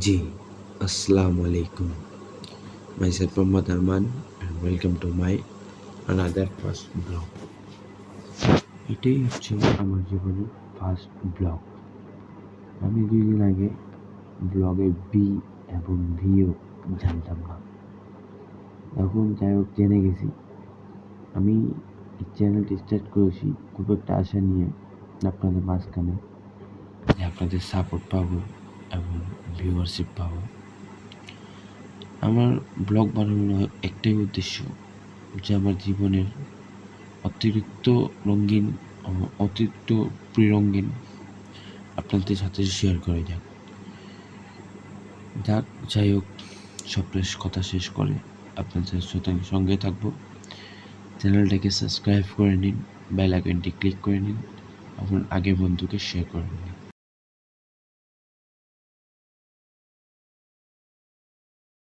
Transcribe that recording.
জি, আসসালামু আলাইকুম। Myself Muhammad Arman and welcome to my another first blog. এটাই হচ্ছে আমার জীবনের ফার্স্ট ব্লগ। আমি 2 দিন আগে ব্লগের বি এবং ভিও জানতাম না। এখন যাই হোক জেনে গেছি। আমি এই চ্যানেলটি স্টার্ট করেছি খুব একটা আশা নিয়ে আপনাদের মাঝখানে যে আপনাদের সাপোর্ট পাবো এবং ভিউয়ারশিপ পাবো। আমার ব্লগ বানানোর একটাই উদ্দেশ্য যে আমার জীবনের অতিরিক্ত রঙিন অতিরিক্ত রঙিন আপনাদের সাথে শেয়ার করা যাক যাই হোক সব কথা শেষ করে আপনাদের সঙ্গে থাকবো। চ্যানেলটাকে সাবস্ক্রাইব করে নিন, বেল আইকনটি ক্লিক করে নিন এবং আগের বন্ধুকে শেয়ার করে নিন।